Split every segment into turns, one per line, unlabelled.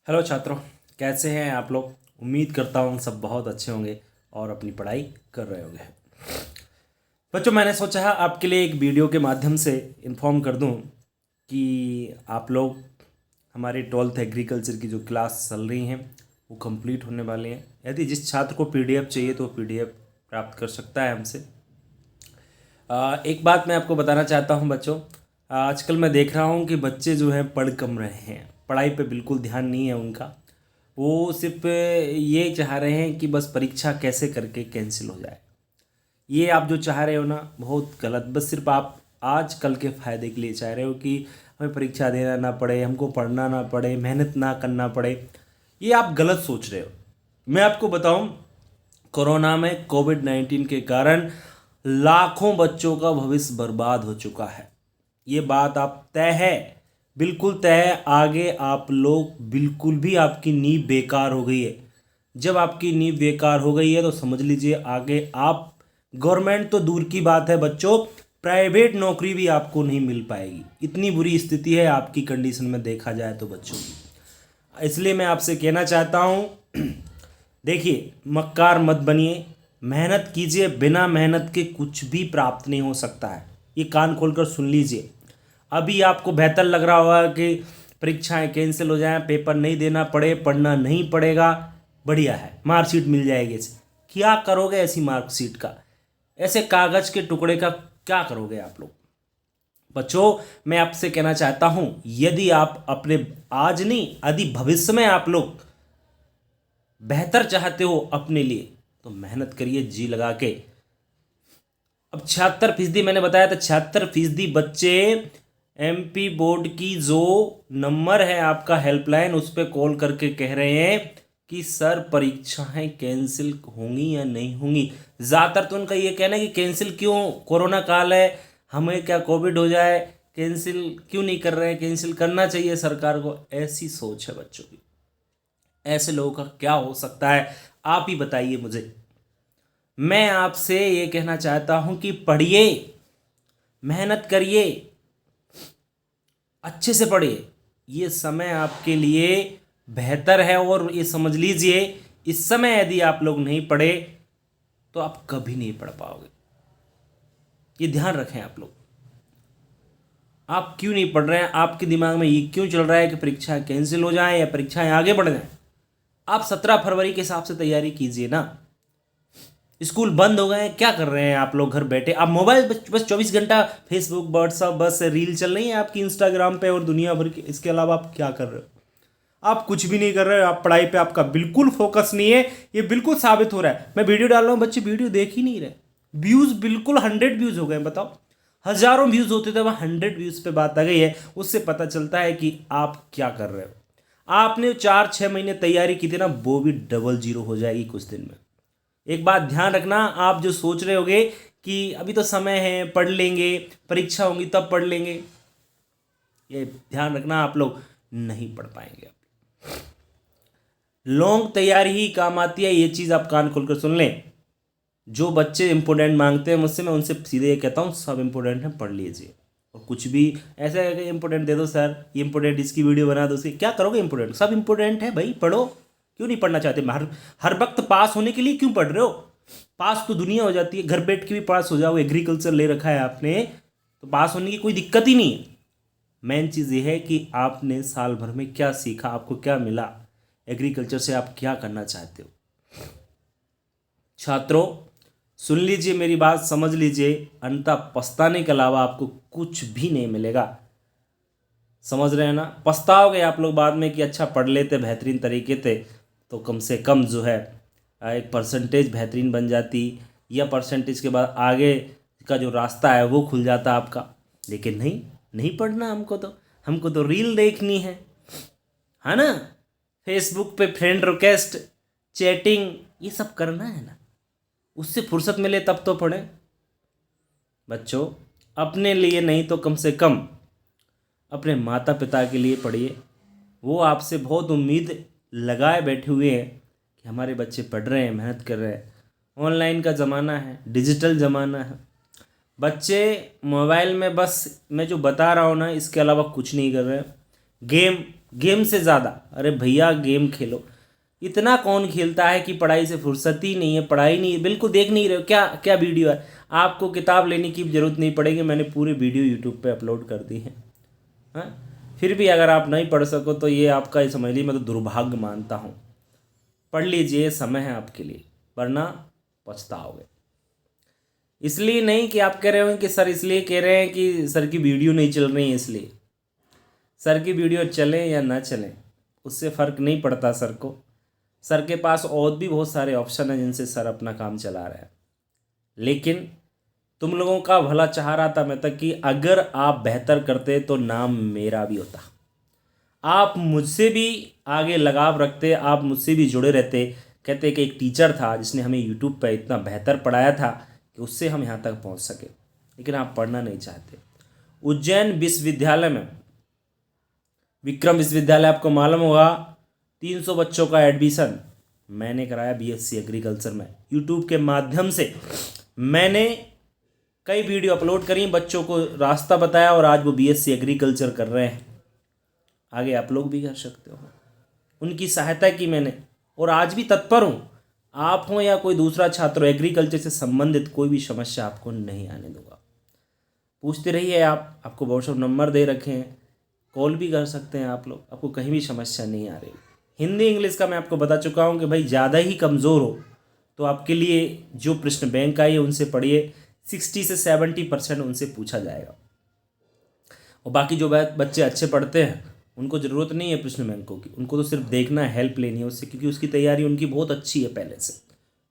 Hello छात्रों, कैसे हैं आप लोग। उम्मीद करता हूँ सब बहुत अच्छे होंगे और अपनी पढ़ाई कर रहे होंगे। बच्चों, मैंने सोचा है आपके लिए एक वीडियो के माध्यम से इन्फॉर्म कर दूँ कि आप लोग हमारी 12th एग्रीकल्चर की जो क्लास चल रही हैं वो कंप्लीट होने वाली हैं। यदि जिस छात्र को पीडीएफ चाहिए तो पीडीएफ प्राप्त कर सकता है हमसे। एक बात मैं आपको बताना चाहता हूँ बच्चों, आजकल मैं देख रहा हूँ कि बच्चे जो हैं पढ़ कम रहे हैं, पढ़ाई पे बिल्कुल ध्यान नहीं है उनका। वो सिर्फ ये चाह रहे हैं कि बस परीक्षा कैसे करके कैंसिल हो जाए। ये आप जो चाह रहे हो ना, बहुत गलत। बस सिर्फ आप आज कल के फ़ायदे के लिए चाह रहे हो कि हमें परीक्षा देना ना पड़े, हमको पढ़ना ना पड़े, मेहनत ना करना पड़े। ये आप गलत सोच रहे हो। मैं आपको बताऊं, कोरोना में कोविड-19 के कारण लाखों बच्चों का भविष्य बर्बाद हो चुका है। ये बात आप तय है, बिल्कुल तय है। आगे आप लोग बिल्कुल भी, आपकी नींव बेकार हो गई है। जब आपकी नींव बेकार हो गई है तो समझ लीजिए आगे आप, गवर्नमेंट तो दूर की बात है बच्चों, प्राइवेट नौकरी भी आपको नहीं मिल पाएगी। इतनी बुरी स्थिति है आपकी कंडीशन में देखा जाए तो बच्चों की। इसलिए मैं आपसे कहना चाहता हूँ, देखिए, मक्कार मत बनिए, मेहनत कीजिए। बिना मेहनत के कुछ भी प्राप्त नहीं हो सकता है। ये कान खोलकर सुन लीजिए। अभी आपको बेहतर लग रहा होगा कि परीक्षाएं कैंसिल हो जाएं, पेपर नहीं देना पड़े, पढ़ना नहीं पड़ेगा। बढ़िया है, मार्कशीट मिल जाएगी। क्या करोगे ऐसी मार्कशीट का, ऐसे कागज के टुकड़े का क्या करोगे आप लोग। बच्चों, मैं आपसे कहना चाहता हूं, यदि आप अपने, आज नहीं, यदि भविष्य में आप लोग बेहतर चाहते हो अपने लिए तो मेहनत करिए जी लगा के। अब 76% मैंने बताया था, 76% बच्चे एमपी बोर्ड की जो नंबर है आपका हेल्पलाइन, उस पर कॉल करके कह रहे हैं कि सर परीक्षाएं कैंसिल होंगी या नहीं होंगी। ज़्यादातर तो उनका ये कहना है कि कैंसिल क्यों, कोरोना काल है, हमें क्या कोविड हो जाए, कैंसिल क्यों नहीं कर रहे हैं, कैंसिल करना चाहिए सरकार को। ऐसी सोच है बच्चों की। ऐसे लोगों का क्या हो सकता है, आप ही बताइए मुझे। मैं आपसे ये कहना चाहता हूं कि पढ़िए, मेहनत करिए, अच्छे से पढ़िए। ये समय आपके लिए बेहतर है। और ये समझ लीजिए, इस समय यदि आप लोग नहीं पढ़े तो आप कभी नहीं पढ़ पाओगे। ये ध्यान रखें आप लोग। आप क्यों नहीं पढ़ रहे हैं, आपके दिमाग में ये क्यों चल रहा है कि परीक्षाएं कैंसिल हो जाएं या परीक्षाएं आगे बढ़ जाएं। आप 17 फरवरी के हिसाब से तैयारी कीजिए ना। स्कूल बंद हो गए हैं, क्या कर रहे हैं आप लोग घर बैठे। आप मोबाइल बस 24 घंटा फेसबुक, व्हाट्सअप, बस रील चल रही है आपकी इंस्टाग्राम पे और दुनिया भर की। इसके अलावा आप क्या कर रहे हो। आप कुछ भी नहीं कर रहे हो। आप पढ़ाई पे आपका बिल्कुल फोकस नहीं है। ये बिल्कुल साबित हो रहा है। मैं वीडियो डाल रहा हूँ, बच्चे वीडियो देख ही नहीं रहे। व्यूज बिल्कुल 100 व्यूज हो गए। बताओ, हजारों व्यूज होते थे, वह 100 व्यूज पे बात आ गई है। उससे पता चलता है कि आप क्या कर रहे हो। आपने 4-6 महीने तैयारी की थी ना, वो भी डबल जीरो हो जाएगी कुछ दिन में। एक बात ध्यान रखना, आप जो सोच रहे होगे कि अभी तो समय है, पढ़ लेंगे, परीक्षा होंगी तब पढ़ लेंगे, ये ध्यान रखना आप लोग नहीं पढ़ पाएंगे। लॉन्ग तैयारी ही काम आती है, ये चीज़ आप कान खोलकर सुन लें। जो बच्चे इंपॉर्टेंट मांगते हैं मुझसे, मैं उनसे सीधे ये कहता हूँ, सब इंपॉर्टेंट है, पढ़ लीजिए। और कुछ भी ऐसा है कि इंपॉर्टेंट दे दो सर, ये इंपॉर्टेंट, इसकी वीडियो बना दो, उसकी क्या करोगे। इंपॉर्टेंट सब इंपॉर्टेंट है भाई, पढ़ो। क्यों नहीं पढ़ना चाहते। हर हर वक्त पास होने के लिए क्यों पढ़ रहे हो। पास तो दुनिया हो जाती है, घर बैठ के भी पास हो जाओ। एग्रीकल्चर ले रखा है आपने तो पास होने की कोई दिक्कत ही नहीं है। मेन चीज़ ये है कि आपने साल भर में क्या सीखा, आपको क्या मिला, एग्रीकल्चर से आप क्या करना चाहते हो। छात्रों, सुन लीजिए मेरी बात, समझ लीजिए, अंततः पछताने के अलावा आपको कुछ भी नहीं मिलेगा। समझ रहे हैं ना। पछताओगे आप लोग बाद में कि अच्छा पढ़ लेते बेहतरीन तरीके से तो कम से कम जो है एक परसेंटेज बेहतरीन बन जाती, या परसेंटेज के बाद आगे का जो रास्ता है वो खुल जाता आपका। लेकिन नहीं, नहीं पढ़ना हमको तो रील देखनी है ना। फेसबुक पे फ्रेंड रिक्वेस्ट, चैटिंग, ये सब करना है ना। उससे फुर्सत मिले तब तो पढ़ें। बच्चों, अपने लिए नहीं तो कम से कम अपने माता पिता के लिए पढ़िए। वो आपसे बहुत उम्मीद लगाए बैठे हुए हैं कि हमारे बच्चे पढ़ रहे हैं, मेहनत कर रहे हैं। ऑनलाइन का ज़माना है, डिजिटल ज़माना है। बच्चे मोबाइल में बस मैं जो बता रहा हूँ ना, इसके अलावा कुछ नहीं कर रहे हैं। गेम गेम से ज़्यादा। अरे भैया गेम खेलो, इतना कौन खेलता है कि पढ़ाई से फुर्सत ही नहीं है, पढ़ाई नहीं, बिल्कुल देख नहीं रहे हो क्या क्या वीडियो है। आपको किताब लेने की जरूरत नहीं पड़ेगी, मैंने पूरी वीडियो यूट्यूब पे अपलोड कर दी है। हाँ, फिर भी अगर आप नहीं पढ़ सको तो ये आपका, ये समझ लीजिए, मैं तो दुर्भाग्य मानता हूँ। पढ़ लीजिए, समय है आपके लिए, वरना पछताओगे। इसलिए नहीं कि आप कह रहे हो कि सर, इसलिए कह रहे हैं कि सर की वीडियो नहीं चल रही है, इसलिए। सर की वीडियो चले या ना चले उससे फ़र्क नहीं पड़ता सर को। सर के पास और भी बहुत सारे ऑप्शन हैं जिनसे सर अपना काम चला रहे हैं। लेकिन तुम लोगों का भला चाह रहा था मैं तक कि अगर आप बेहतर करते तो नाम मेरा भी होता, आप मुझसे भी आगे लगाव रखते, आप मुझसे भी जुड़े रहते। कहते कि एक टीचर था जिसने हमें यूट्यूब पर इतना बेहतर पढ़ाया था कि उससे हम यहाँ तक पहुँच सके। लेकिन आप पढ़ना नहीं चाहते। उज्जैन विश्वविद्यालय में, विक्रम विश्वविद्यालय, आपको मालूम होगा, 300 बच्चों का एडमिशन मैंने कराया बीएससी एग्रीकल्चर में। यूट्यूब के माध्यम से मैंने कई वीडियो अपलोड करी, बच्चों को रास्ता बताया और आज वो बीएससी एग्रीकल्चर कर रहे हैं। आगे आप लोग भी कर सकते हो। उनकी सहायता की मैंने और आज भी तत्पर हूँ। आप हो या कोई दूसरा छात्र, एग्रीकल्चर से संबंधित कोई भी समस्या आपको नहीं आने दूंगा। पूछते रहिए। आपको व्हाट्सएप नंबर दे रखे हैं, कॉल भी कर सकते हैं आप लोग, आपको कहीं भी समस्या नहीं आ रही। हिंदी इंग्लिश का मैं आपको बता चुका हूँ कि भाई ज़्यादा ही कमज़ोर हो तो आपके लिए जो प्रश्न बैंक आई है उनसे पढ़िए। 60 से 70% उनसे पूछा जाएगा। और बाकी जो बच्चे अच्छे पढ़ते हैं उनको ज़रूरत नहीं है प्रश्न बैंकों की, उनको तो सिर्फ देखना है, हेल्प लेनी है उससे, क्योंकि उसकी तैयारी उनकी बहुत अच्छी है पहले से।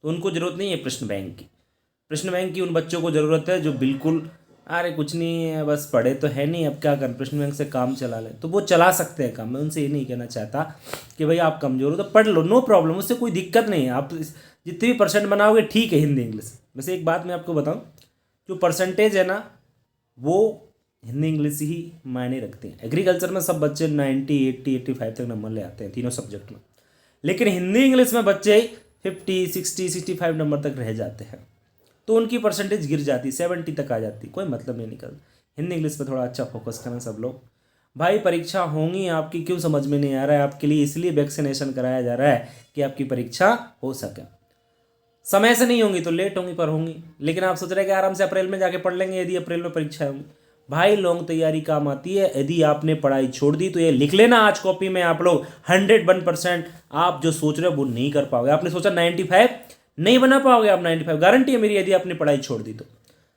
तो उनको ज़रूरत नहीं है प्रश्न बैंक की। प्रश्न बैंक की उन बच्चों को ज़रूरत है जो बिल्कुल, अरे कुछ नहीं है, बस पढ़े तो है नहीं, अब क्या करें, प्रश्न बैंक से काम चला लें, तो वो चला सकते हैं काम। मैं उनसे ये नहीं कहना चाहता कि भाई आप कमज़ोर हो तो पढ़ लो, नो प्रॉब्लम, उससे कोई दिक्कत नहीं है। आप जितने भी परसेंट बनाओगे ठीक है हिंदी इंग्लिश। वैसे एक बात मैं आपको बताऊं, जो परसेंटेज है ना वो हिंदी इंग्लिश ही मायने रखते हैं। एग्रीकल्चर में सब बच्चे 90, 80, 85 तक नंबर ले आते हैं तीनों सब्जेक्ट में, लेकिन हिंदी इंग्लिश में बच्चे 50, 60, 65 नंबर तक रह जाते हैं, तो उनकी परसेंटेज गिर जाती, 70 तक आ जाती, कोई मतलब नहीं निकलता। हिंदी इंग्लिश पे थोड़ा अच्छा फोकस करें सब लोग। भाई परीक्षा होंगी आपकी, क्यों समझ में नहीं आ रहा है आपके लिए, इसलिए वैक्सीनेशन कराया जा रहा है कि आपकी परीक्षा हो सके। समय से नहीं होंगी तो लेट होंगी पर होंगी। लेकिन आप सोच रहे हैं कि आराम से अप्रैल में जाके पढ़ लेंगे, यदि अप्रैल में परीक्षा होंगी। भाई लॉन्ग तैयारी काम आती है। यदि आपने पढ़ाई छोड़ दी तो ये लिख लेना आज कॉपी में, आप लोग 101% आप जो सोच रहे हो वो नहीं कर पाओगे। आपने सोचा 95 नहीं बना पाओगे आप, 95 गारंटी है मेरी। यदि आपने पढ़ाई छोड़ दी तो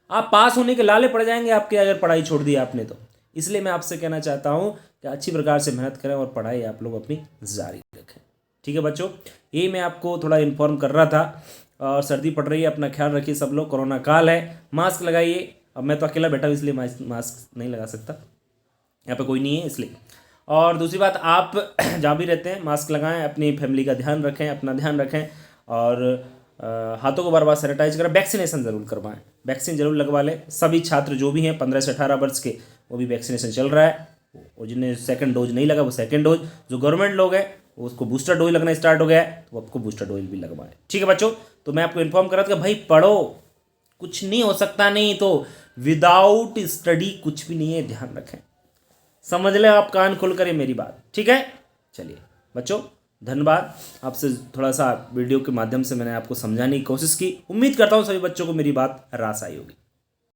आप पास होने के लाले पड़ जाएंगे आपके, अगर पढ़ाई छोड़ दी आपने तो। इसलिए मैं आपसे कहना चाहता हूँ कि अच्छी प्रकार से मेहनत करें और पढ़ाई आप लोग अपनी जारी रखें। ठीक है बच्चों, यही मैं आपको थोड़ा इन्फॉर्म कर रहा था। और सर्दी पड़ रही है, अपना ख्याल रखिए सब लोग, कोरोना काल है, मास्क लगाइए। अब मैं तो अकेला बैठा हूँ इसलिए मास्क नहीं लगा सकता, यहाँ पे कोई नहीं है इसलिए। और दूसरी बात, आप जहाँ भी रहते हैं मास्क लगाएं, अपनी फैमिली का ध्यान रखें, अपना ध्यान रखें, और हाथों को बार बार सैनिटाइज करें। वैक्सीनेशन ज़रूर करवाएं, वैक्सीन जरूर लगवा लें। सभी छात्र जो भी हैं 15 से 18 वर्ष के, वो भी वैक्सीनेशन चल रहा है। और जिन्हें सेकंड डोज नहीं लगा वो सेकंड डोज, जो गवर्नमेंट लोग हैं उसको बूस्टर डोज लगना स्टार्ट हो गया है तो आपको बूस्टर डोज भी लगवाएं। ठीक है बच्चों, तो मैं आपको इन्फॉर्म कर रहा था कि भाई पढ़ो, कुछ नहीं हो सकता, नहीं तो विदाउट स्टडी कुछ भी नहीं है, ध्यान रखें। समझ ले आप, कान खोल कर मेरी बात, ठीक है। चलिए बच्चों, धन्यवाद। आपसे थोड़ा सा वीडियो के माध्यम से मैंने आपको समझाने की कोशिश की। उम्मीद करता हूँ सभी बच्चों को मेरी बात रास आई होगी।